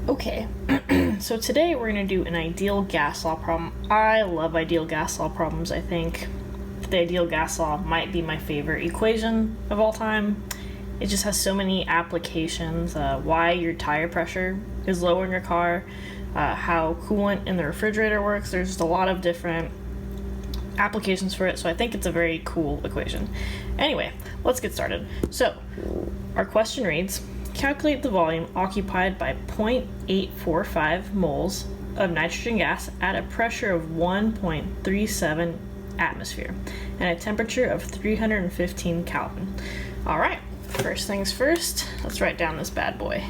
Okay, so today we're going to do an ideal gas law problem. I love ideal gas law problems. I think the ideal gas law might be my favorite equation of all time. It just has so many applications, why your tire pressure is low in your car, how coolant in the refrigerator works. There's just a lot of different applications for it, so I think it's a very cool equation. Anyway, let's get started. So, our question reads, calculate the volume occupied by 0.845 moles of nitrogen gas at a pressure of 1.37 atmosphere and a temperature of 315 Kelvin. All right, first things first, let's write down this bad boy.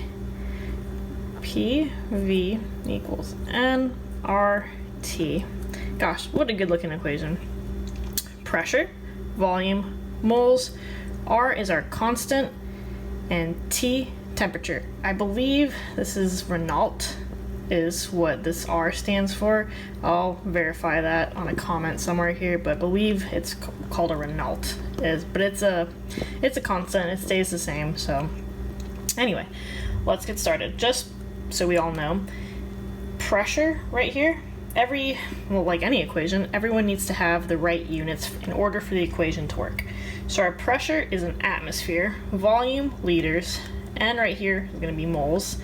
PV equals nRT. Gosh, what a good looking equation. Pressure, volume, moles, R is our constant, and T, temperature. I believe this is Renault is what this R stands for. I'll verify that on a comment somewhere here, but I believe it's called a Renault. But it's a constant, it stays the same. So anyway, let's get started. Just so we all know, pressure right here, like any equation, everyone needs to have the right units in order for the equation to work. So our pressure is an atmosphere, volume, liters, and right here is going to be moles.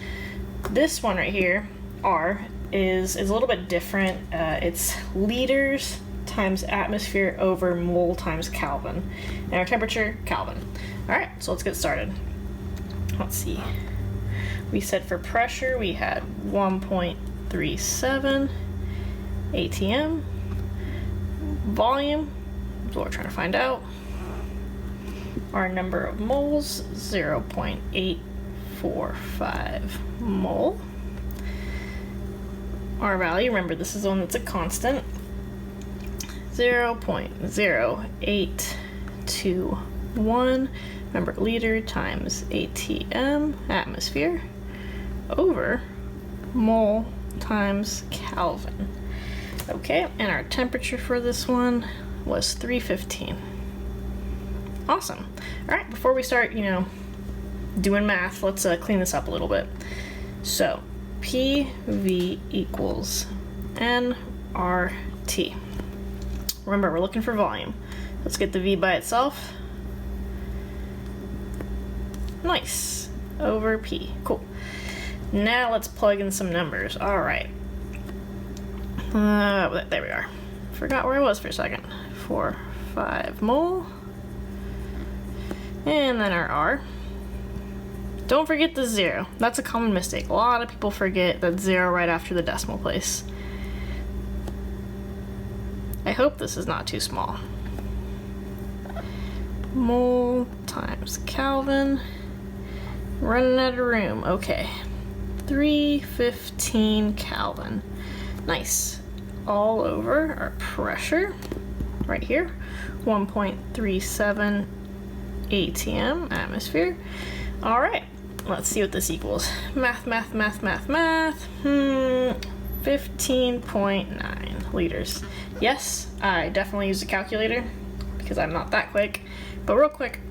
This one right here, R, is a little bit different. It's liters times atmosphere over mole times Kelvin. And our temperature, Kelvin. All right, so let's get started. Let's see. We said for pressure, we had 1.37 ATM. Volume is what we're trying to find out. Our number of moles, 0.845 mole. Our value, remember this is the one that's a constant, 0.0821. Remember, liter times ATM, atmosphere, over mole times Kelvin. Okay, and our temperature for this one was 315. Awesome. All right, before we start, doing math, let's clean this up a little bit. So, PV equals nRT. Remember, we're looking for volume. Let's get the V by itself. Nice. Over P. Cool. Now let's plug in some numbers. All right. There we are. Forgot where I was for a second. 5 mole. And then our R. Don't forget the 0. That's a common mistake. A lot of people forget that 0 right after the decimal place. I hope this is not too small. Mole times Kelvin. Running out of room. Okay. 315 Kelvin. Nice. All over our pressure. Right here. 1.37 ATM, atmosphere. All right, let's see what this equals. Math. 15.9 liters. Yes, I definitely used a calculator because I'm not that quick. But real quick,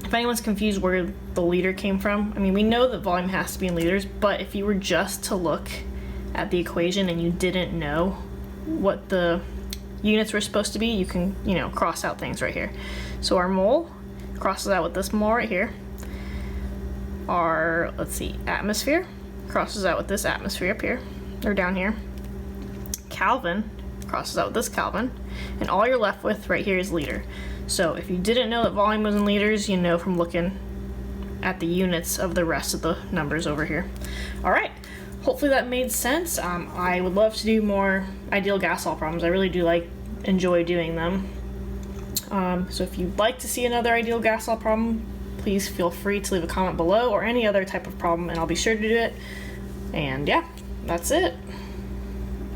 if anyone's confused where the liter came from, I mean, we know that volume has to be in liters, but if you were just to look at the equation and you didn't know what the units were supposed to be, you can, cross out things right here. So our mole crosses out with this mole right here. Our, atmosphere crosses out with this atmosphere up here, or down here. Kelvin crosses out with this Kelvin, and all you're left with right here is liter. So if you didn't know that volume was in liters, you know from looking at the units of the rest of the numbers over here. All right, hopefully that made sense. I would love to do more ideal gas law problems. I really do enjoy doing them. So if you'd like to see another ideal gas law problem, please feel free to leave a comment below, or any other type of problem, and I'll be sure to do it. And yeah, that's it.